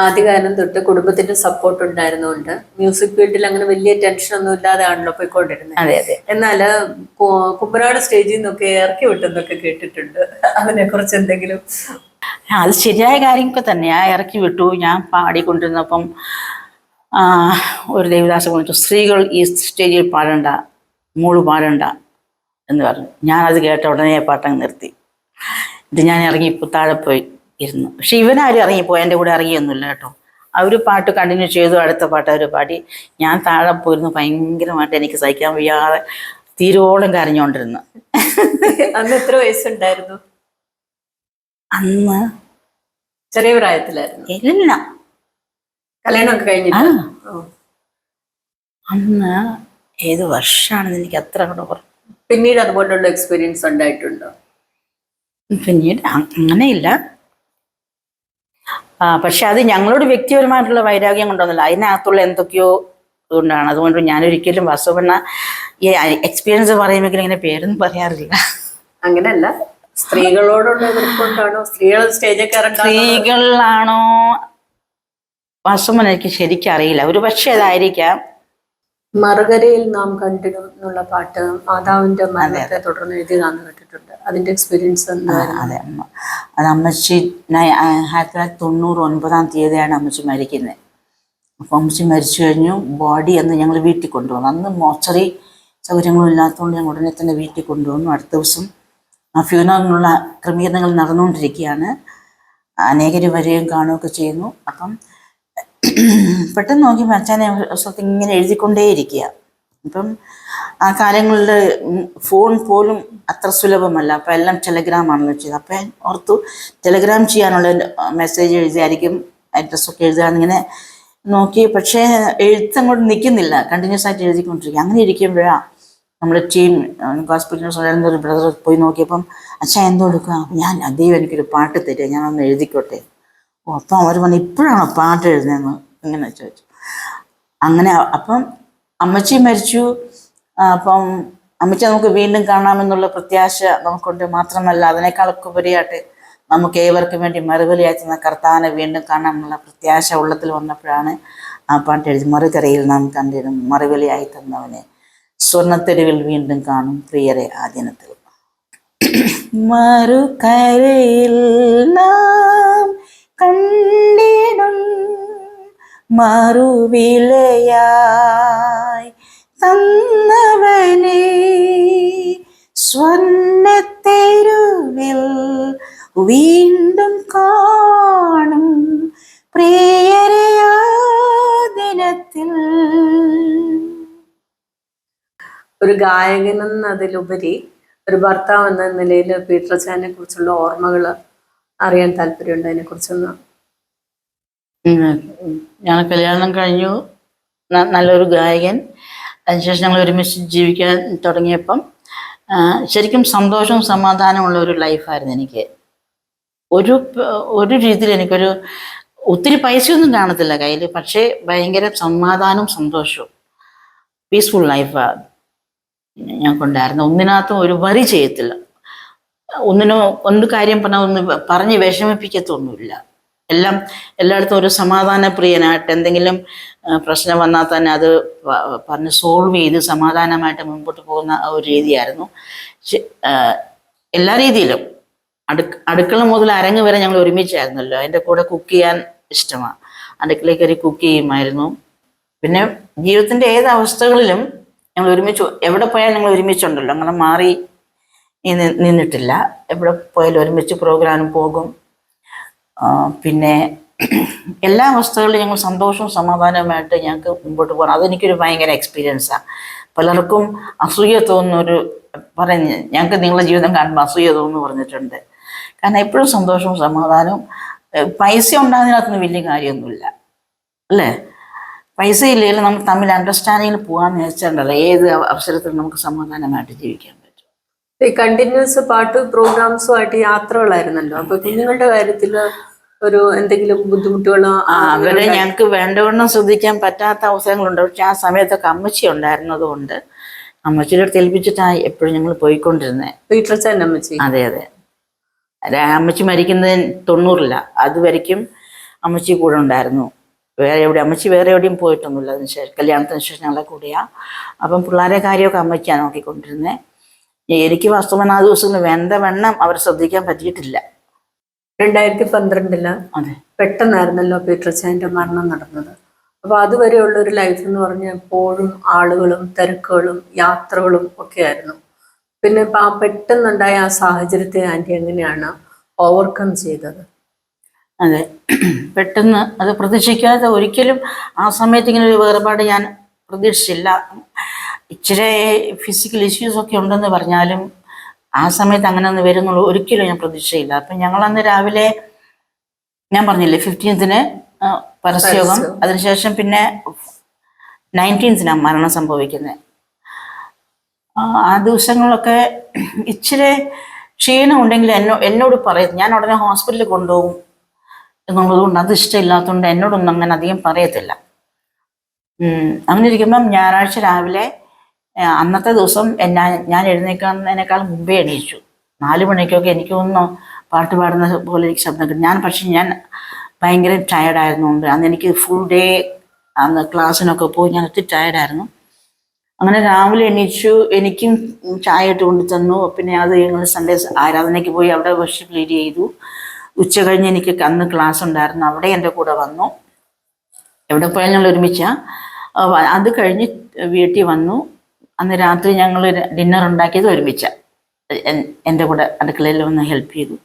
ആദ്യകാലം തൊട്ട് കുടുംബത്തിന്റെ support ഉണ്ടായിരുന്നുകൊണ്ട് music ഫീൽഡിൽ അങ്ങനെ വലിയ ടെൻഷൻ ഒന്നും ഇല്ലാതെയാണല്ലോ പോയിക്കൊണ്ടിരുന്നത്. അതെ അതെ. എന്നാല് കുമ്പനാട് സ്റ്റേജിൽ നിന്നൊക്കെ ഇറക്കി വിട്ടെന്നൊക്കെ കേട്ടിട്ടുണ്ട്. അതിനെ കുറിച്ച് എന്തെങ്കിലും? അത് ശരിയായ കാര്യമൊക്കെ തന്നെയാ. ഇറക്കി വിട്ടു. ഞാൻ പാടിക്കൊണ്ടിരുന്നപ്പം ഒരു ദേവദാസ് വിളിച്ചു, സ്ത്രീകൾ ഈ സ്റ്റേജിൽ പാടണ്ട, മോള് പാടണ്ട എന്ന് പറഞ്ഞു. ഞാനത് കേട്ട ഉടനെ പാട്ടങ്ങ് നിർത്തി. ഇത് ഞാൻ ഇറങ്ങി താഴെ പോയി ഇരുന്നു. പക്ഷെ ഇവനാരും ഇറങ്ങിപ്പോയി, എൻ്റെ കൂടെ ഇറങ്ങിയൊന്നുമില്ല കേട്ടോ. അവർ പാട്ട് കണ്ടിന്യൂ ചെയ്തു. അടുത്ത പാട്ട് അവർ പാടി. ഞാൻ താഴെ പോയിരുന്നു. ഭയങ്കരമായിട്ട് എനിക്ക് സഹിക്കാൻ വയ്യാതെ തീരോളം കരഞ്ഞുകൊണ്ടിരുന്നു. അന്ന് എത്ര വയസ്സുണ്ടായിരുന്നു? അന്ന് ചെറിയ പ്രായത്തിലായിരുന്നു? ഇല്ല, കല്യാണമൊക്കെ കഴിഞ്ഞിട്ട്. അന്ന് ഏത് വർഷമാണെന്ന് എനിക്ക് അത്ര കൂടെ ഓർമ്മ. പിന്നീട് അതുപോലുള്ള എക്സ്പീരിയൻസ് ഉണ്ടായിട്ടുണ്ടോ? പിന്നീട് അങ്ങനെയില്ല. പക്ഷെ അത് ഞങ്ങളോട് വ്യക്തിപരമായിട്ടുള്ള വൈരാഗ്യം കൊണ്ടൊന്നുമില്ല. അതിനകത്തുള്ള എന്തൊക്കെയോ കൊണ്ടാണ്. അതുകൊണ്ട് ഞാനൊരിക്കലും വസുവണ്ണ ഈ എക്സ്പീരിയൻസ് പറയുമെങ്കിലും ഇങ്ങനെ പേരൊന്നും പറയാറില്ല. അങ്ങനെയല്ല, സ്ത്രീകളോടുള്ള എതിർപ്പുണ്ടാണോ? സ്ത്രീകളാണോ വസുവണ്ണ എനിക്ക് ശരിക്കും അറിയില്ല. ഒരു പക്ഷേ അതായിരിക്കാം. മറുകരയിൽ നാം കണ്ടിടും എന്നുള്ള പാട്ട് മാതാവിന്റെ മരണത്തെ തുടർന്ന് എഴുതിയതാന്ന് കേട്ടിട്ടുണ്ട്. അതിന്റെ എക്സ്പീരിയൻസ് എന്തായിരുന്നു? അതെ, അത് അമ്മച്ചി 1999 അമ്മച്ചി മരിക്കുന്നത്. അപ്പം അമ്മച്ചി മരിച്ചു കഴിഞ്ഞു. ബോഡി അന്ന് ഞങ്ങൾ വീട്ടിൽ കൊണ്ടുവന്നു. അന്ന് മോർച്ചറി സൗകര്യങ്ങളും ഇല്ലാത്തതുകൊണ്ട് ഞങ്ങൾ ഉടനെ തന്നെ വീട്ടിൽ കൊണ്ടുവന്നു. അടുത്ത ദിവസം ഫ്യൂണറിനുള്ള ക്രമീകരണങ്ങൾ നടന്നുകൊണ്ടിരിക്കുകയാണ്. അനേകര് വരികയും കാണുകയൊക്കെ ചെയ്യുന്നു. അപ്പം പെട്ടെന്ന് നോക്കിയപ്പോൾ അച്ഛനെ സ്ഥലത്ത് ഇങ്ങനെ എഴുതിക്കൊണ്ടേയിരിക്കുക. അപ്പം ആ കാലങ്ങളിൽ ഫോൺ പോലും അത്ര സുലഭമല്ല. അപ്പം എല്ലാം ടെലഗ്രാമാണെന്ന് വെച്ചത്. അപ്പം ഞാൻ ഓർത്തു ടെലഗ്രാം ചെയ്യാനുള്ള മെസ്സേജ് എഴുതിയായിരിക്കും, അഡ്രസ്സൊക്കെ എഴുതാന്നിങ്ങനെ നോക്കി. പക്ഷേ എഴുത്തങ്ങോട്ട് നിൽക്കുന്നില്ല. കണ്ടിന്യൂസ് ആയിട്ട് എഴുതിക്കൊണ്ടിരിക്കുക. അങ്ങനെ ഇരിക്കുമ്പോഴാണ് നമ്മുടെ ടീം ഹോസ്പിറ്റലിൽ ഒരു ബ്രദർ പോയി നോക്കിയപ്പം അച്ഛൻ എന്തോ എടുക്കുക. ഞാൻ ദൈവം എനിക്കൊരു പാട്ട് തരിക, ഞാനൊന്ന് എഴുതിക്കോട്ടെ. അപ്പം അവർ പറഞ്ഞു, ഇപ്പോഴാണോ പാട്ട് എഴുതുന്നതെന്ന് ഇങ്ങനെ ചോദിച്ചു. അങ്ങനെ അപ്പം അമ്മച്ചി മരിച്ചു. അപ്പം അമ്മച്ചി നമുക്ക് വീണ്ടും കാണാമെന്നുള്ള പ്രത്യാശ നമുക്കുണ്ട്. മാത്രമല്ല അതിനേക്കാളൊക്കെ ഉപരിയായിട്ട് നമുക്ക് ഏവർക്കും വേണ്ടി മറുപടിയായി തന്ന കർത്താവിനെ വീണ്ടും കാണാമെന്നുള്ള പ്രത്യാശ ഉള്ളത്തിൽ വന്നപ്പോഴാണ് ആ പാട്ട് എഴുതി. മറുകരയിൽ നാം കണ്ടിരും മറുപടിയായി തന്നവനെ, സ്വർണ്ണത്തെരുവിൽ വീണ്ടും കാണും പ്രിയരെ ആ ദിനത്തിൽ. മറുകരയിൽ നാം കണ്ടിടും മറുവിലയായി തന്നവനെ, സ്വർണ്ണത്തെരുവിൽ വീണ്ടും കാണും പ്രിയരെ ആ ദിനത്തിൽ. ഒരു ഗായകൻ എന്നതിലുപരി ഒരു ഭർത്താവ് എന്ന നിലയിൽ പീറ്റർ അച്ചായനെ കുറിച്ചുള്ള ഓർമ്മകൾ അറിയാൻ താല്പര്യമുണ്ട്. അതിനെ കുറിച്ചൊന്ന്. ഞാൻ കല്യാണം കഴിഞ്ഞു, നല്ലൊരു ഗായകൻ. അതിനുശേഷം ഞങ്ങൾ ഒരുമിച്ച് ജീവിക്കാൻ തുടങ്ങിയപ്പം ശരിക്കും സന്തോഷവും സമാധാനമുള്ള ഒരു ലൈഫായിരുന്നു എനിക്ക്. ഒരു രീതിയിൽ എനിക്കൊരു ഒത്തിരി പൈസയൊന്നും കാണത്തില്ല കയ്യിൽ, പക്ഷേ ഭയങ്കര സമാധാനവും സന്തോഷവും പീസ്ഫുൾ ലൈഫാണ് ഞങ്ങൾക്കുണ്ടായിരുന്നു. ഒന്നിനകത്തും ഒരു വരി ചെയ്യത്തില്ല. എന്ത് കാര്യം പറഞ്ഞാൽ ഒന്ന് പറഞ്ഞ് വിഷമിപ്പിക്കത്തൊന്നുമില്ല. എല്ലായിടത്തും ഒരു സമാധാനപ്രിയനായിട്ട് എന്തെങ്കിലും പ്രശ്നം വന്നാൽ തന്നെ അത് പറഞ്ഞ് സോൾവ് ചെയ്ത് സമാധാനമായിട്ട് മുൻപോട്ട് പോകുന്ന ഒരു രീതിയായിരുന്നു. എല്ലാ രീതിയിലും അടുക്കള മുതൽ അരങ്ങ് വരെ ഞങ്ങൾ ഒരുമിച്ചായിരുന്നല്ലോ. എൻ്റെ കൂടെ കുക്ക് ചെയ്യാൻ ഇഷ്ടമാണ്. അടുക്കളയിൽ കയറി കുക്ക് ചെയ്യുമായിരുന്നു. പിന്നെ ജീവിതത്തിൻ്റെ ഏത് അവസ്ഥകളിലും ഞങ്ങൾ ഒരുമിച്ച്, എവിടെ പോയാലും ഞങ്ങൾ ഒരുമിച്ചുണ്ടല്ലോ. അങ്ങനെ മാറി നിന്നിട്ടില്ല. എവിടെ പോയാലും ഒരുമിച്ച് പ്രോഗ്രാമിന് പോകും. പിന്നെ എല്ലാ അവസ്ഥകളിലും ഞങ്ങൾ സന്തോഷവും സമാധാനവുമായിട്ട് ഞങ്ങൾക്ക് മുമ്പോട്ട് പോകണം. അതെനിക്കൊരു ഭയങ്കര എക്സ്പീരിയൻസാണ്. പലർക്കും അസൂയ തോന്നുന്നൊരു പറഞ്ഞ്, ഞങ്ങൾക്ക് നിങ്ങളുടെ ജീവിതം കാണുമ്പോൾ അസൂയ തോന്നുന്നു പറഞ്ഞിട്ടുണ്ട്. കാരണം എപ്പോഴും സന്തോഷവും സമാധാനവും. പൈസ ഉണ്ടാകുന്നതിനകത്തൊന്നും വലിയ കാര്യമൊന്നുമില്ല അല്ലേ. പൈസ ഇല്ലെങ്കിലും നമുക്ക് തമ്മിൽ അണ്ടർസ്റ്റാൻഡിങ്ങിൽ പോകാമെന്ന് വെച്ചിട്ടുണ്ടല്ലോ, ഏത് അവസരത്തിലും നമുക്ക് സമാധാനമായിട്ട് ജീവിക്കാൻ പറ്റും. ഈ കണ്ടിന്യൂസ് പാട്ട് പ്രോഗ്രാംസും ആയിട്ട് യാത്രകളായിരുന്നല്ലോ. അപ്പൊ കുഞ്ഞുങ്ങളുടെ കാര്യത്തിൽ ഒരു എന്തെങ്കിലും ബുദ്ധിമുട്ടുകളോ? അവരെ ഞങ്ങൾക്ക് വേണ്ടവണ്ണം ശ്രദ്ധിക്കാൻ പറ്റാത്ത അവസരങ്ങളുണ്ട്. പക്ഷെ ആ സമയത്തൊക്കെ അമ്മച്ചി ഉണ്ടായിരുന്നത് കൊണ്ട് അമ്മച്ചിയുടെ അടുത്ത് ഏൽപ്പിച്ചിട്ടാണ് എപ്പോഴും ഞങ്ങൾ പോയിക്കൊണ്ടിരുന്നത്. പീറ്റർ അച്ചായൻ അമ്മച്ചി? അതെ. അമ്മച്ചി മരിക്കുന്നത് 90 അതുവരയ്ക്കും അമ്മച്ചി കൂടെ ഉണ്ടായിരുന്നു. അമ്മച്ചി വേറെ എവിടെയും പോയിട്ടൊന്നുമില്ല. അതിന് ശേഷം കല്യാണത്തിന് ശേഷം ഞങ്ങളെ കൂടെയാ. അപ്പം പിള്ളേരെ കാര്യമൊക്കെ അമ്മച്ചിയാണ് നോക്കിക്കൊണ്ടിരുന്നത്. എനിക്ക് വസ്തുവൻ ആ ദിവസങ്ങളിൽ വേണ്ട വണ്ണം അവരെ ശ്രദ്ധിക്കാൻ പറ്റിയിട്ടില്ല. 2012 അതെ, പെട്ടെന്നായിരുന്നല്ലോ പീറ്റർച്ചായന്റെ മരണം നടന്നത്. അപ്പൊ അതുവരെയുള്ള ഒരു ലൈഫ് എന്ന് പറഞ്ഞാൽ എപ്പോഴും ആളുകളും തിരക്കുകളും യാത്രകളും ഒക്കെ ആയിരുന്നു. പിന്നെ ഇപ്പൊ ആ പെട്ടെന്നുണ്ടായ ആ സാഹചര്യത്തെ ആന്റി എങ്ങനെയാണ് ഓവർകം ചെയ്തത്? അതെ. പെട്ടെന്ന് അത് പ്രതീക്ഷിക്കാതെ ഒരിക്കലും ആ സമയത്ത് ഇങ്ങനെ ഒരു വേർപാട് ഞാൻ പ്രതീക്ഷിച്ചില്ല. ഇച്ചിരി ഫിസിക്കൽ ഇഷ്യൂസ് ഒക്കെ ഉണ്ടെന്ന് പറഞ്ഞാലും ആ സമയത്ത് അങ്ങനെ ഒന്ന് വരുന്നുള്ളൂ ഒരിക്കലും ഞാൻ പ്രതീക്ഷയില്ല. അപ്പം ഞങ്ങളന്ന് രാവിലെ ഞാൻ പറഞ്ഞില്ലേ 15th പരസ്യയോഗം, അതിനുശേഷം പിന്നെ 19th മരണം സംഭവിക്കുന്നത്. ആ ദിവസങ്ങളൊക്കെ ഇച്ചിരി ക്ഷീണം ഉണ്ടെങ്കിൽ എന്നോട് പറയും. ഞാൻ ഉടനെ ഹോസ്പിറ്റലിൽ കൊണ്ടുപോകും എന്നുള്ളത് കൊണ്ട് അത് ഇഷ്ടമില്ലാത്തതുകൊണ്ട് എന്നോടൊന്നും അങ്ങനെ അധികം പറയത്തില്ല. അങ്ങനെ ഇരിക്കുമ്പം ഞായറാഴ്ച രാവിലെ അന്നത്തെ ദിവസം ഞാൻ എഴുന്നേൽക്കുന്നതിനേക്കാൾ മുമ്പേ എണീച്ചു. 4 മണിക്കൊക്കെ എനിക്ക് തോന്നുന്നു പാട്ട് പാടുന്ന പോലെ എനിക്ക് ശബ്ദം കിട്ടും. പക്ഷെ ഞാൻ ഭയങ്കര ടയർഡായിരുന്നുകൊണ്ട് അന്ന് എനിക്ക് ഫുൾ ഡേ അന്ന് ക്ലാസ്സിനൊക്കെ പോയി ഞാൻ ഒത്തിരി ടയർഡായിരുന്നു. അങ്ങനെ രാവിലെ എണീച്ചു, എനിക്കും ചായ ഇട്ട് കൊണ്ടു തന്നു. പിന്നെ അത് ഞങ്ങൾ സൺഡേ ആരാധനയ്ക്ക് പോയി അവിടെ വർഷിപ്പ് ലീഡ് ചെയ്തു. ഉച്ച കഴിഞ്ഞ് എനിക്ക് അന്ന് ക്ലാസ് ഉണ്ടായിരുന്നു, അവിടെ എൻ്റെ കൂടെ വന്നു. എവിടെ പോയാൽ ഞങ്ങൾ ഒരുമിച്ചാണ്. അത് കഴിഞ്ഞ് വീട്ടിൽ വന്നു. അന്ന് രാത്രി ഞങ്ങൾ ഡിന്നർ ഉണ്ടാക്കിയത് ഒരുമിച്ചാണ്. എൻ്റെ കൂടെ അടുക്കളയിൽ വന്ന് ഹെൽപ്പ് ചെയ്തു.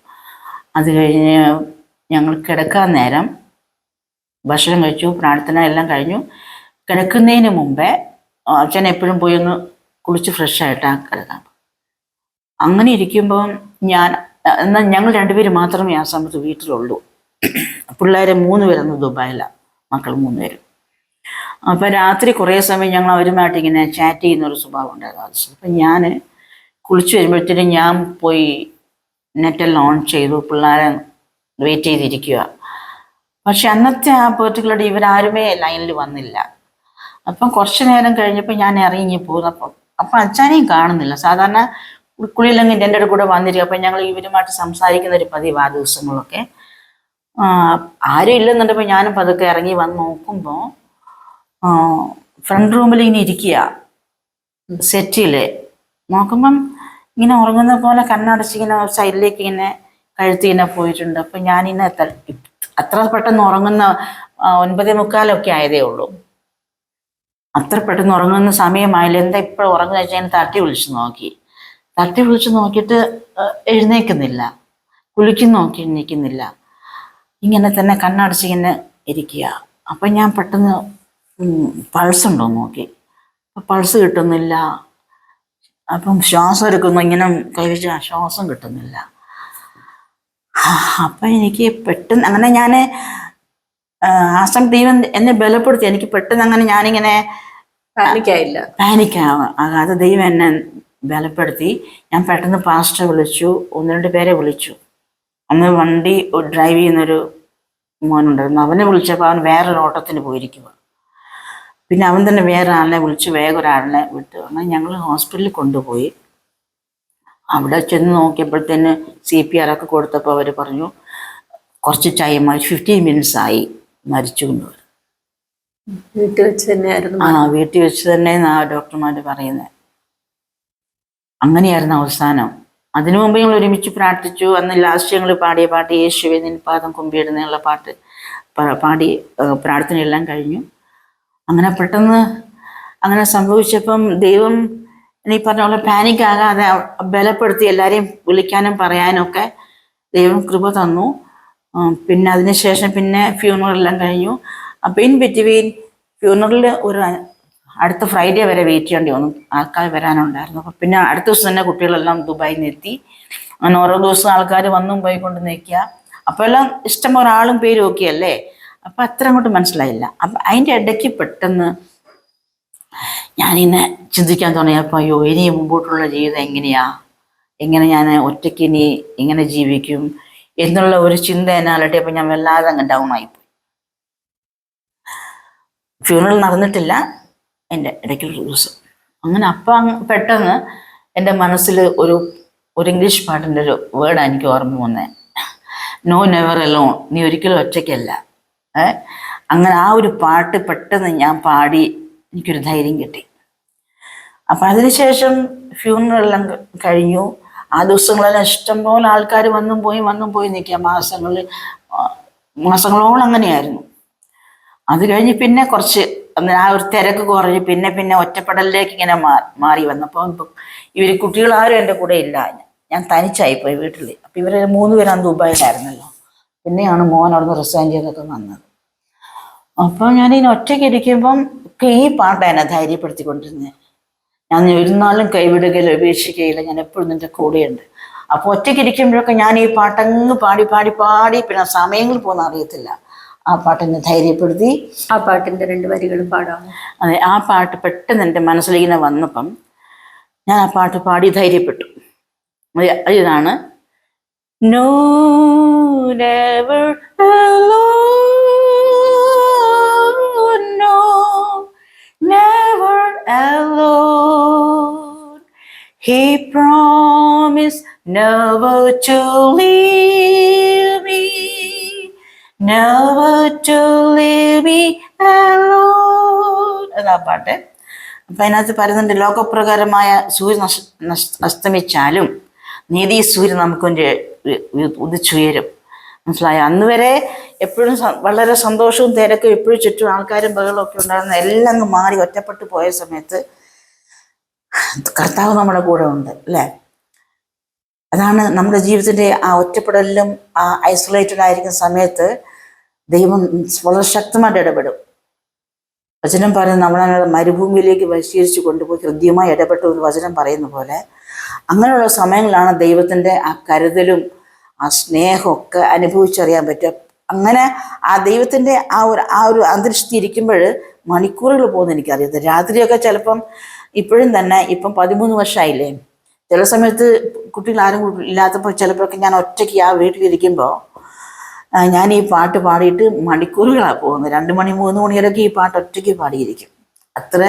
അത് കഴിഞ്ഞ് ഞങ്ങൾ കിടക്കാൻ നേരം ഭക്ഷണം കഴിച്ചു, പ്രാർത്ഥന എല്ലാം കഴിഞ്ഞു. കിടക്കുന്നതിന് മുമ്പേ അച്ഛൻ എപ്പോഴും പോയി ഒന്ന് കുളിച്ച് ഫ്രഷായിട്ടാണ് കിടക്കാം. അങ്ങനെ ഇരിക്കുമ്പം എന്നാൽ ഞങ്ങൾ 2 പേര് മാത്രമേ ആ സമയത്ത് വീട്ടിലുള്ളൂ. പിള്ളേരെ 3 പേരന്ന് ദുബായിലാണ്, മക്കൾ 3 പേരും. അപ്പം രാത്രി കുറേ സമയം ഞങ്ങൾ അവരുമായിട്ട് ഇങ്ങനെ ചാറ്റ് ചെയ്യുന്നൊരു സ്വഭാവം ഉണ്ടായിരുന്നു. അപ്പം ഞാൻ കുളിച്ച് വരുമ്പോഴത്തേനും ഞാൻ പോയി നെറ്റെല്ലാം ഓൺ ചെയ്തു, പിള്ളേരെ വെയിറ്റ് ചെയ്തിരിക്കുക. പക്ഷെ അന്നത്തെ ആ പെർട്ടിക്കുലർ ഡേ ഇവരാരുമേ ലൈനിൽ വന്നില്ല. അപ്പം കുറച്ച് നേരം കഴിഞ്ഞപ്പോൾ ഞാൻ ഇറങ്ങി പോകുന്നപ്പം അച്ഛനെയും കാണുന്നില്ല. സാധാരണ കുളിയില്ലെങ്കിൽ എൻ്റെ കൂടെ വന്നിരിക്കും. അപ്പം ഞങ്ങൾ ഇവരുമായിട്ട് സംസാരിക്കുന്ന ഒരു പതിവ് ആ ദിവസങ്ങളൊക്കെ. ആരും ഇല്ലെന്നുണ്ടപ്പോൾ ഞാനും പതുക്കെ ഇറങ്ങി വന്ന് നോക്കുമ്പോൾ ഫ്രണ്ട് റൂമിൽ ഇങ്ങനെ ഇരിക്കുക, സെറ്റിൽ നോക്കുമ്പം ഇങ്ങനെ ഉറങ്ങുന്ന പോലെ കണ്ണടച്ച് ഇങ്ങനെ സൈഡിലേക്ക് ഇങ്ങനെ കഴുത്തി ഇങ്ങനെ പോയിട്ടുണ്ട്. അപ്പം ഞാനിങ്ങനെ അത്ര പെട്ടെന്ന് ഉറങ്ങുന്ന 9:45 ആയതേ ഉള്ളൂ. അത്ര പെട്ടെന്ന് ഉറങ്ങുന്ന സമയമായില്ല, എന്താ ഇപ്പോഴും ഉറങ്ങുന്ന വെച്ചാൽ ഞാൻ തട്ടി വിളിച്ച് നോക്കിയിട്ട് എഴുന്നേക്കുന്നില്ല, നോക്കി എഴുന്നേക്കുന്നില്ല, ഇങ്ങനെ തന്നെ കണ്ണടച്ച് ഇങ്ങനെ ഇരിക്കുക. അപ്പം ഞാൻ പെട്ടെന്ന് പൾസ് ഉണ്ടോ നോക്കി, പൾസ് കിട്ടുന്നില്ല. അപ്പം ശ്വാസം എടുക്കുന്നു, ഇങ്ങനെ കൈവച്ച് ശ്വാസം കിട്ടുന്നില്ല. അപ്പം എനിക്ക് പെട്ടെന്ന് അങ്ങനെ ഞാൻ ആ സമയം ദൈവം എന്നെ ബലപ്പെടുത്തി. എനിക്ക് പെട്ടെന്ന് അങ്ങനെ ഞാനിങ്ങനെ പാനിക്കാകാതെ ദൈവം എന്നെ ബലപ്പെടുത്തി. ഞാൻ പെട്ടെന്ന് പാസ്റ്ററെ വിളിച്ചു, 1-2 പേരെ വിളിച്ചു. അന്ന് വണ്ടി ഡ്രൈവ് ചെയ്യുന്നൊരു മോനുണ്ടായിരുന്നു, അവനെ വിളിച്ചപ്പോൾ അവൻ വേറൊരു ഓട്ടത്തിന് പോയിരിക്കുക. പിന്നെ അവൻ തന്നെ വേറെ ആളിനെ വിളിച്ച് വേഗം ഒരാളിനെ വിട്ടു. അങ്ങനെ ഞങ്ങൾ ഹോസ്പിറ്റലിൽ കൊണ്ടുപോയി. അവിടെ ചെന്ന് നോക്കിയപ്പോഴത്തേന് CPR ഒക്കെ കൊടുത്തപ്പോൾ അവർ പറഞ്ഞു കുറച്ച് ടൈം 15 minutes ആയി മരിച്ചു എന്ന് പറഞ്ഞു. വീട്ടിൽ വെച്ച് തന്നെയായിരുന്നു? വീട്ടിൽ വെച്ച് തന്നെ ഡോക്ടർമാർ പറയുന്നത്. അങ്ങനെയായിരുന്നു അവസാനം. അതിനു മുമ്പ് ഞങ്ങൾ ഒരുമിച്ച് പ്രാർത്ഥിച്ചു. അന്ന് ലാസ്റ്റ് ഞങ്ങൾ പാടിയ പാട്ട് യേശുവേ നിൻ പാദം കുമ്പിടുന്നുള്ള പാട്ട് പാടി പ്രാർത്ഥനയെല്ലാം കഴിഞ്ഞു. അങ്ങനെ പെട്ടെന്ന് അങ്ങനെ സംഭവിച്ചപ്പം ദൈവം ഈ പറഞ്ഞ പോലെ പാനിക് ആകാതെ ബലപ്പെടുത്തി എല്ലാവരെയും വിളിക്കാനും പറയാനും ഒക്കെ ദൈവം കൃപ തന്നു. പിന്നെ അതിനുശേഷം പിന്നെ ഫ്യൂണറെല്ലാം കഴിഞ്ഞു. അപ്പം ഇൻ ബിറ്റ്വീൻ ഫ്യൂണറൽ ഒരു അടുത്ത ഫ്രൈഡേ വരെ വെയിറ്റ് ചെയ്യേണ്ടി വന്നു, ആൾക്കാർ വരാനുണ്ടായിരുന്നു. അപ്പം പിന്നെ അടുത്ത ദിവസം തന്നെ കുട്ടികളെല്ലാം ദുബായിൽ നിന്ന് എത്തി. അങ്ങനെ ഓരോ ദിവസം ആൾക്കാർ വന്നും പോയിക്കൊണ്ട് നിൽക്കുക. അപ്പോൾ എല്ലാം ഇഷ്ടംപോലെ ആളും പേരും ഒക്കെ അല്ലേ, അപ്പം അത്ര അങ്ങോട്ട് മനസ്സിലായില്ല. അപ്പം അതിൻ്റെ ഇടയ്ക്ക് പെട്ടെന്ന് ഞാനിങ്ങനെ ചിന്തിക്കാൻ തുടങ്ങിയപ്പോൾ അയ്യോ ഇനി മുമ്പോട്ടുള്ള ജീവിതം എങ്ങനെ ഞാൻ ഒറ്റയ്ക്ക് ഇനി എങ്ങനെ ജീവിക്കും എന്നുള്ള ഒരു ചിന്ത എന്നാലട്ടെ. അപ്പം ഞാൻ വല്ലാതെ അങ്ങ് ഡൗൺ ആയിപ്പോയി. ഫ്യൂണറൽ നടന്നിട്ടില്ല എൻ്റെ ഇടയ്ക്കുള്ള ദിവസം. അങ്ങനെ അപ്പം പെട്ടെന്ന് എൻ്റെ മനസ്സിൽ ഒരു ഇംഗ്ലീഷ് പാട്ടിൻ്റെ ഒരു വേർഡാണ് എനിക്ക് ഓർമ്മ വന്നത്. നോ നെവർ അലോൺ, നീ ഒരിക്കലും ഒറ്റയ്ക്കല്ല. അങ്ങനെ ആ ഒരു പാട്ട് പെട്ടെന്ന് ഞാൻ പാടി എനിക്കൊരു ധൈര്യം കിട്ടി. അപ്പം അതിനുശേഷം ഫ്യൂണറെല്ലാം കഴിഞ്ഞു. ആ ദിവസങ്ങളെല്ലാം ഇഷ്ടംപോലെ ആൾക്കാർ വന്നും പോയി നിൽക്കുക. മാസങ്ങളോളം അങ്ങനെയായിരുന്നു. അത് കഴിഞ്ഞ് പിന്നെ കുറച്ച് ആ ഒരു തിരക്ക് കുറഞ്ഞ് പിന്നെ ഒറ്റപ്പെടലിലേക്ക് ഇങ്ങനെ മാറി വന്നപ്പോൾ ഇവർ കുട്ടികളാരും എൻ്റെ കൂടെ ഇല്ല. ഞാൻ തനിച്ചായിപ്പോയി വീട്ടിൽ. അപ്പം ഇവർ 3 പേരും അന്ന് ദുബായിലായിരുന്നല്ലോ. പിന്നെയാണ് മോൻ അവിടുന്ന് റിസൈൻ ചെയ്തൊക്കെ വന്നത്. അപ്പോൾ ഞാനിങ്ങനെ ഒറ്റയ്ക്ക് ഇരിക്കുമ്പം ഈ പാട്ടാണ് എന്നെ ധൈര്യപ്പെടുത്തിക്കൊണ്ടിരുന്നത്. ഞാൻ ഒരു നാളും കൈവിടുകയില്ല, ഉപേക്ഷിക്കുകയില്ല, ഞാൻ എപ്പോഴും നിൻ്റെ കൂടെയുണ്ട്. അപ്പോൾ ഒറ്റയ്ക്ക് ഇരിക്കുമ്പോഴൊക്കെ ഞാൻ ഈ പാട്ടങ്ങ് പാടി പിന്നെ സമയങ്ങൾ പോകുന്ന അറിയത്തില്ല. ആ പാട്ടെന്നെ ധൈര്യപ്പെടുത്തി. ആ പാട്ടിന്റെ 2 വരികളും പാടാമോ? അതെ, ആ പാട്ട് പെട്ടെന്ന് എൻ്റെ മനസ്സിലിങ്ങനെ വന്നപ്പം ഞാൻ ആ പാട്ട് പാടി ധൈര്യപ്പെട്ടു. ഇതാണ് No, never alone, no, never alone. He promised never to leave me, never to leave me alone. അതാ പാട്ട്. അപ്പം അതിനകത്ത് പറയുന്നുണ്ട്, ലോകപ്രകാരമായ സൂര്യൻ അസ്തമിച്ചാലും നീതി സൂര്യൻ നമുക്ക് ഉദിച്ചുയരും. മനസ്സിലായോ? അന്ന് വരെ എപ്പോഴും വളരെ സന്തോഷവും തിരക്കും, എപ്പോഴും ചുറ്റും ആൾക്കാരും ബഹളവും ഒക്കെ ഉണ്ടായിരുന്ന എല്ലാം അങ്ങ് മാറി ഒറ്റപ്പെട്ടു പോയ സമയത്ത് കർത്താവ് നമ്മുടെ കൂടെ ഉണ്ട്, അല്ലേ? അതാണ് നമ്മുടെ ജീവിതത്തിൻ്റെ ആ ഒറ്റപ്പെടലിലും ആ ഐസൊലേറ്റഡ് ആയിരിക്കുന്ന സമയത്ത് ദൈവം വളരെ ശക്തമായിട്ട് ഇടപെടും. വചനം പറയുന്നത് നമ്മളെ മരുഭൂമിയിലേക്ക് വശീകരിച്ച് കൊണ്ടുപോയി ഹൃദ്യമായി ഇടപെട്ട ഒരു വചനം പറയുന്ന പോലെ അങ്ങനെയുള്ള സമയങ്ങളാണ് ദൈവത്തിൻ്റെ ആ കരുതലും ആ സ്നേഹമൊക്കെ അനുഭവിച്ചറിയാൻ പറ്റുക. അങ്ങനെ ആ ദൈവത്തിൻ്റെ ആ ഒരു അന്തരീക്ഷത്തിൽ ഇരിക്കുമ്പോൾ മണിക്കൂറുകൾ പോകുന്ന എനിക്കറിയാം. രാത്രിയൊക്കെ ചിലപ്പം ഇപ്പോഴും തന്നെ ഇപ്പം 13 വർഷമായില്ലേ, ചില സമയത്ത് കുട്ടികൾ ആരും ഇല്ലാത്തപ്പോൾ ചിലപ്പോഴൊക്കെ ഞാൻ ഒറ്റയ്ക്ക് ആ വീട്ടിലിരിക്കുമ്പോൾ ഞാൻ ഈ പാട്ട് പാടിയിട്ട് മണിക്കൂറുകളാണ് പോകുന്നത്. 2 മണി 3 മണി വരെയൊക്കെ ഈ പാട്ട് ഒറ്റയ്ക്ക് പാടിയിരിക്കും. അത്ര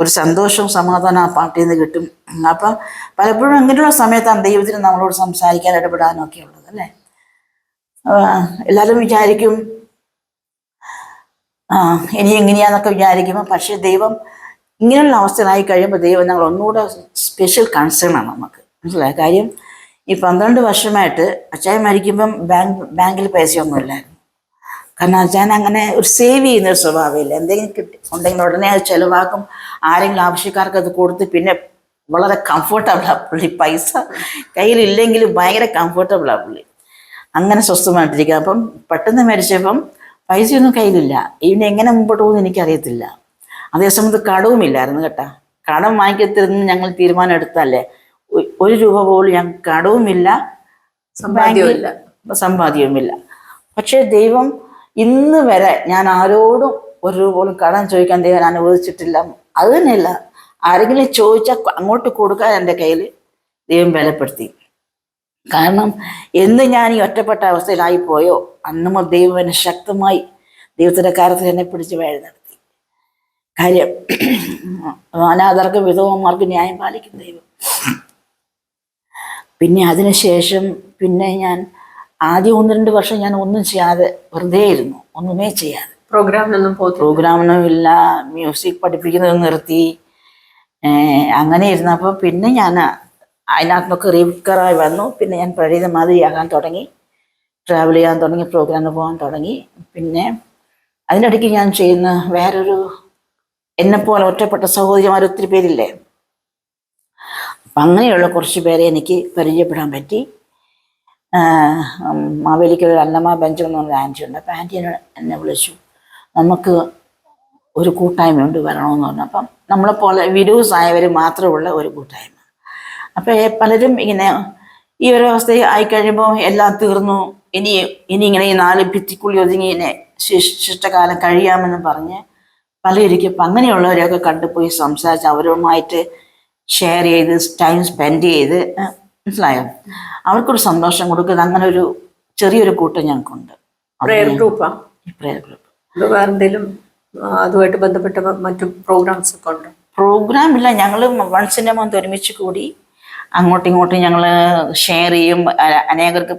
ഒരു സന്തോഷവും സമാധാനം ആ പാട്ടിൽ നിന്ന് കിട്ടും. അപ്പം പലപ്പോഴും അങ്ങനെയുള്ള സമയത്താണ് ദൈവത്തിന് നമ്മളോട് സംസാരിക്കാൻ ഇടപെടാനും ഒക്കെ ഉള്ളത്, അല്ലേ? എല്ലാവരും വിചാരിക്കും ഇനി എങ്ങനെയാന്നൊക്കെ വിചാരിക്കുമ്പോൾ, പക്ഷേ ദൈവം ഇങ്ങനെയുള്ള അവസ്ഥയിലായി കഴിയുമ്പോൾ ദൈവം ഞങ്ങൾ ഒന്നുകൂടെ സ്പെഷ്യൽ കൺസേൺ ആണ് നമുക്ക്. മനസ്സിലായ കാര്യം, ഈ 12 വർഷമായിട്ട് അച്ചായൻ മരിക്കുമ്പം ബാങ്കിൽ പൈസയൊന്നുമില്ലായിരുന്നു. കാരണം അച്ചായൻ അങ്ങനെ ഒരു സേവ് ചെയ്യുന്നൊരു സ്വഭാവമില്ല. എന്തെങ്കിലും ഉണ്ടെങ്കിൽ ഉടനെ അത് ചിലവാക്കും. ആരെങ്കിലും ആവശ്യക്കാർക്ക് അത് കൊടുത്ത് പിന്നെ വളരെ കംഫർട്ടബിളാണ് പുള്ളി. പൈസ കയ്യിലില്ലെങ്കിലും ഭയങ്കര കംഫർട്ടബിളാണ് പുള്ളി. അങ്ങനെ സ്വസ്ഥമായിട്ടിരിക്കുക. അപ്പം പെട്ടെന്ന് മരിച്ചപ്പം പൈസയൊന്നും കയ്യിലില്ല. ഇതിനെ എങ്ങനെ മുമ്പോട്ട് പോകുമെന്ന് എനിക്കറിയത്തില്ല. അതേസമയത്ത് കടവുമില്ലായിരുന്നു കേട്ടോ. കടം വാങ്ങിക്കത്തിരുന്ന് ഞങ്ങൾ തീരുമാനം എടുത്തല്ലേ, 1 രൂപ പോലും ഞങ്ങൾക്ക് കടവുമില്ല, സമ്പാദ്യവുമില്ല. പക്ഷേ ദൈവം ഇന്ന് വരെ ഞാൻ ആരോടും 1 രൂപ പോലും കടം ചോദിക്കാൻ ദൈവം അനുവദിച്ചിട്ടില്ല. അത് തന്നെയല്ല, ആരെങ്കിലും ചോദിച്ചാൽ അങ്ങോട്ട് കൊടുക്കാൻ എൻ്റെ കയ്യിൽ ദൈവം ബലപ്പെടുത്തി. കാരണം എന്ന് ഞാൻ ഈ ഒറ്റപ്പെട്ട അവസ്ഥയിലായിപ്പോയോ അന്ന് മുതൽ ദൈവം എന്നെ ശക്തമായി ദൈവത്തിൻ്റെ കാര്യത്തിൽ എന്നെ പിടിച്ച് വഴി നടത്തി. കാര്യം അനാഥർക്ക് വിധവന്മാർക്ക് ന്യായം പാലിക്കും ദൈവം. പിന്നെ അതിനുശേഷം പിന്നെ ഞാൻ ആദ്യം 1-2 വർഷം ഞാൻ ഒന്നും ചെയ്യാതെ വെറുതെ ഇരുന്നു, ഒന്നുമേ ചെയ്യാതെ. പ്രോഗ്രാമൊന്നും ഇല്ല, മ്യൂസിക് പഠിപ്പിക്കുന്നത് നിർത്തി. അങ്ങനെ ഇരുന്നപ്പോൾ പിന്നെ ഞാൻ അതിനകത്തൊക്കെ റിക്കവറായി വന്നു. പിന്നെ ഞാൻ പഴയ മാതിരിയാകാൻ തുടങ്ങി, ട്രാവൽ ചെയ്യാൻ തുടങ്ങി, പ്രോഗ്രാമിന് പോകാൻ തുടങ്ങി. പിന്നെ അതിനിടയ്ക്ക് ഞാൻ ചെയ്യുന്ന വേറൊരു എന്നെപ്പോലെ ഒറ്റപ്പെട്ട സഹോദരിമാർ ഒത്തിരി പേരില്ലേ, അപ്പം അങ്ങനെയുള്ള കുറച്ച് പേരെ എനിക്ക് പരിചയപ്പെടാൻ പറ്റി. മാവേലിക്ക് ഒരു അന്നമ്മ ബെഞ്ച് എന്ന് പറഞ്ഞ ആൻറ്റി ഉണ്ട്. അപ്പം ആൻറ്റി എന്നെ വിളിച്ചു, നമുക്ക് ഒരു കൂട്ടായ്മയുണ്ട്, വരണമെന്ന് പറഞ്ഞു. അപ്പം നമ്മളെപ്പോലെ വിഡോസ് ആയവർ മാത്രമുള്ള ഒരു കൂട്ടായ്മ. അപ്പോൾ പലരും ഇങ്ങനെ ഈ ഒരു അവസ്ഥ ആയിക്കഴിയുമ്പോൾ എല്ലാം തീർന്നു, ഇനി ഇങ്ങനെ ഈ 4 ഭിത്തിക്കുള്ളി ഒതുങ്ങി ഇങ്ങനെ ശിഷ്ടകാലം കഴിയാമെന്ന് പറഞ്ഞ് പലരിക്കും. അപ്പം അങ്ങനെയുള്ളവരെയൊക്കെ കണ്ടുപോയി സംസാരിച്ച് അവരുമായിട്ട് ഷെയർ ചെയ്ത് ടൈം സ്പെൻഡ് ചെയ്ത്, മനസ്സിലായോ, അവർക്കൊരു സന്തോഷം കൊടുക്കുന്നത്. അങ്ങനെ ഒരു ചെറിയൊരു കൂട്ടം ഞങ്ങൾക്കുണ്ട്. പ്രയർ ഗ്രൂപ്പാണ്. Prayer group. വേറെ എന്തെങ്കിലും അതുമായിട്ട് ബന്ധപ്പെട്ട മറ്റു പ്രോഗ്രാംസ് ഒക്കെ ഉണ്ട്? പ്രോഗ്രാം ഇല്ല, ഞങ്ങൾ വൺസ് ഇൻ എ മന്ത് ഒരുമിച്ച് കൂടി അങ്ങോട്ടും ഇങ്ങോട്ടും ഞങ്ങൾ ഷെയർ ചെയ്യും. അനേകർക്ക്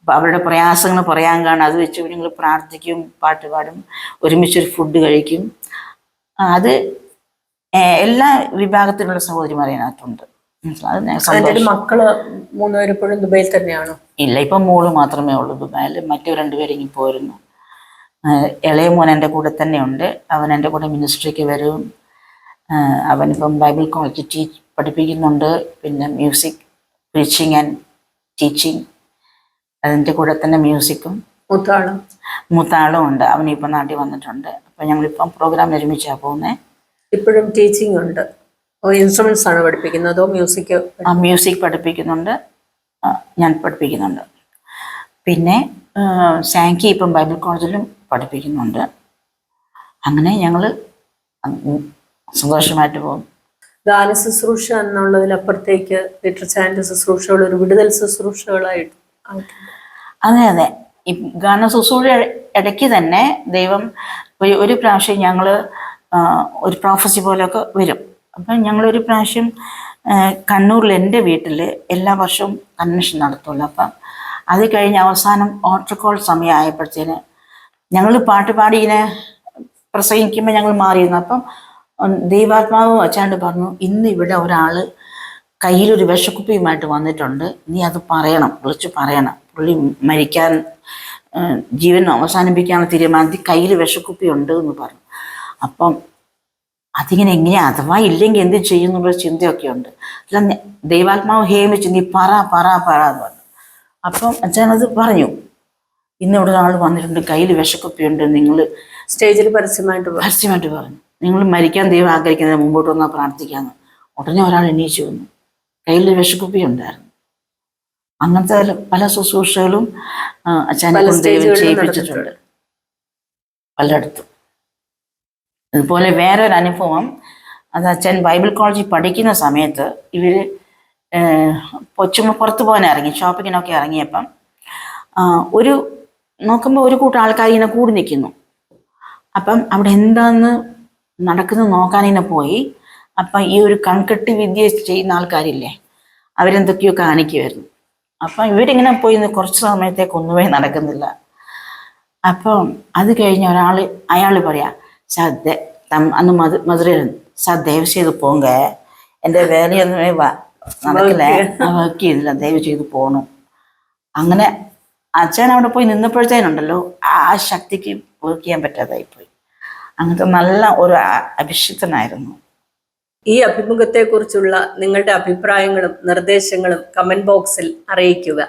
അപ്പം അവരുടെ പ്രയാസങ്ങൾ പറയാൻ കാണും. അത് വെച്ച് ഞങ്ങൾ പ്രാർത്ഥിക്കും, പാട്ട് പാടും, ഒരുമിച്ചൊരു ഫുഡ് കഴിക്കും. അത് എല്ലാ വിഭാഗത്തിലുള്ള സഹോദരിമാർ അതിനകത്തുണ്ട്. അതിന്റെ മക്കള് 3 പേരും ഇപ്പോഴും ദുബൈയിൽ തന്നെയാണോ? ഇല്ല, ഇപ്പം മോള് മാത്രമേ ഉള്ളൂ ദുബായിൽ. മറ്റു 2 പേരും ഇങ്ങി പോരുന്നു. ഇളയ മോൻ എൻ്റെ കൂടെ തന്നെയുണ്ട്. അവൻ എൻ്റെ കൂടെ മിനിസ്ട്രിക്ക് വരും. അവനിപ്പം ബൈബിൾ കോളേജ് പഠിപ്പിക്കുന്നുണ്ട്. പിന്നെ മ്യൂസിക് പ്രീച്ചിങ് ആൻഡ് ടീച്ചിങ്, അതിൻ്റെ കൂടെ തന്നെ മ്യൂസിക്കും. മൂത്താളും ഉണ്ട്. അവനിപ്പം നാട്ടിൽ വന്നിട്ടുണ്ട്. അപ്പം ഞങ്ങളിപ്പം പ്രോഗ്രാം ഒരുമിച്ചാണ് പോകുന്നത്. ഇപ്പോഴും ടീച്ചിങ് ഉണ്ട്. ഇൻസ്ട്രുമെന്റ്സ് ആണ് പഠിപ്പിക്കുന്നതോ? മ്യൂസിക് പഠിപ്പിക്കുന്നുണ്ട്, ഞാൻ പഠിപ്പിക്കുന്നുണ്ട്. പിന്നെ സാങ്കി ഇപ്പം ബൈബിൾ കോളേജിലും പഠിപ്പിക്കുന്നുണ്ട്. അങ്ങനെ ഞങ്ങൾ സന്തോഷമായിട്ട് പോകും. ഗാന ശുശ്രൂഷ എന്നുള്ളതിനപ്പുറത്തേക്ക് പീറ്റർ ചാൻ്റെ ശുശ്രൂഷകൾ ഒരു വിടുതൽ ശുശ്രൂഷകളായിട്ട്. അതെ അതെ, ഈ ഗാന ശുശ്രൂഷ ഇടയ്ക്ക് തന്നെ ദൈവം ഒരു പ്രാവശ്യം ഞങ്ങൾ ഒരു പ്രോഫസി പോലെയൊക്കെ വരും. അപ്പം ഞങ്ങളൊരു പ്രാവശ്യം കണ്ണൂരിൽ എൻ്റെ വീട്ടിൽ എല്ലാ വർഷവും കൺവെൻഷൻ നടത്തുള്ളൂ. അപ്പം അത് കഴിഞ്ഞ് അവസാനം ഓൾട്ടർ കോൾ സമയമായപ്പോഴത്തേന് ഞങ്ങൾ പാട്ട് പാടി ഇങ്ങനെ പ്രസംഗിക്കുമ്പോൾ ഞങ്ങൾ മാറിയിരുന്നു. അപ്പം ദൈവാത്മാവ് അച്ചാണ്ട് പറഞ്ഞു, ഇന്ന് ഇവിടെ ഒരാൾ കയ്യിലൊരു വിഷക്കുപ്പിയുമായിട്ട് വന്നിട്ടുണ്ട്, നീ അത് പറയണം, വിളിച്ച് പറയണം. പുള്ളി മരിക്കാൻ, ജീവൻ അവസാനിപ്പിക്കാനുള്ള തീരുമാനത്തിൽ കയ്യിൽ വിഷക്കുപ്പി ഉണ്ട് എന്ന് പറഞ്ഞു. അപ്പം അതിങ്ങനെ എങ്ങനെയാ, അഥവാ ഇല്ലെങ്കിൽ എന്ത് ചെയ്യും എന്നുള്ള ചിന്തയൊക്കെ ഉണ്ട്. അല്ല, ദൈവാത്മാവ് ഹേമിച്ച് നീ പറ എന്ന് പറഞ്ഞു. അപ്പം അച്ഛനത് പറഞ്ഞു, ഇന്നിവിടെ ഒരാൾ വന്നിട്ടുണ്ട്, കയ്യിൽ വിഷക്കുപ്പിയുണ്ട്, നിങ്ങൾ സ്റ്റേജിൽ പരസ്യമായിട്ട് പറഞ്ഞു, നിങ്ങൾ മരിക്കാൻ ദൈവം ആഗ്രഹിക്കുന്നത് മുമ്പോട്ട് വന്നാൽ പ്രാർത്ഥിക്കാമെന്ന്. ഉടനെ ഒരാൾ എണീച്ചു വന്നു, കയ്യിൽ വിഷക്കുപ്പി ഉണ്ടായിരുന്നു. അങ്ങനത്തെ പല ശുശ്രൂഷകളും അച്ഛനെ കൊണ്ട് ദൈവം ചെയ്യിപ്പിച്ചിട്ടുണ്ട് പലയിടത്തും. അതുപോലെ വേറൊരു അനുഭവം, അത് അച്ഛൻ ബൈബിൾ കോളേജിൽ പഠിക്കുന്ന സമയത്ത് ഇവർ ചുമ്മാ പുറത്ത് പോകാൻ ഇറങ്ങി, ഷോപ്പിങ്ങിനൊക്കെ ഇറങ്ങിയപ്പം നോക്കുമ്പോൾ ഒരു കൂട്ടം ആൾക്കാർ ഇങ്ങനെ കൂടി നിൽക്കുന്നു. അപ്പം അവിടെ എന്താന്ന് നടക്കുന്നത് നോക്കാനിങ്ങനെ പോയി. അപ്പം ഈ ഒരു കൺകെട്ടി വിദ്യ ചെയ്യുന്ന ആൾക്കാരില്ലേ, അവരെന്തൊക്കെയോ കാണിക്കുമായിരുന്നു. അപ്പം ഇവരിങ്ങനെ പോയി കുറച്ച് സമയത്തേക്ക് ഒന്നുമേ നടക്കുന്നില്ല. അപ്പം അത് കഴിഞ്ഞ് അയാൾ പറയാ, അന്ന് മധുരയിരുന്നു, ദയവ് ചെയ്ത് പോങ്ക, എൻ്റെ വേലയൊന്നുമേ നടക്കില്ല, വർക്ക് ചെയ്തില്ല, ദയവ് ചെയ്ത് പോകണം. അങ്ങനെ അച്ഛൻ അവിടെ പോയി നിന്നപ്പോഴത്തേനുണ്ടല്ലോ ആ ശക്തിക്ക് വർക്ക് ചെയ്യാൻ പറ്റാതായിപ്പോയി. അങ്ങനത്തെ നല്ല ഒരു അഭിഷിക്തനായിരുന്നു. ഈ അഭിമുഖത്തെക്കുറിച്ചുള്ള നിങ്ങളുടെ അഭിപ്രായങ്ങളും നിർദ്ദേശങ്ങളും കമന്റ് ബോക്സിൽ അറിയിക്കുക.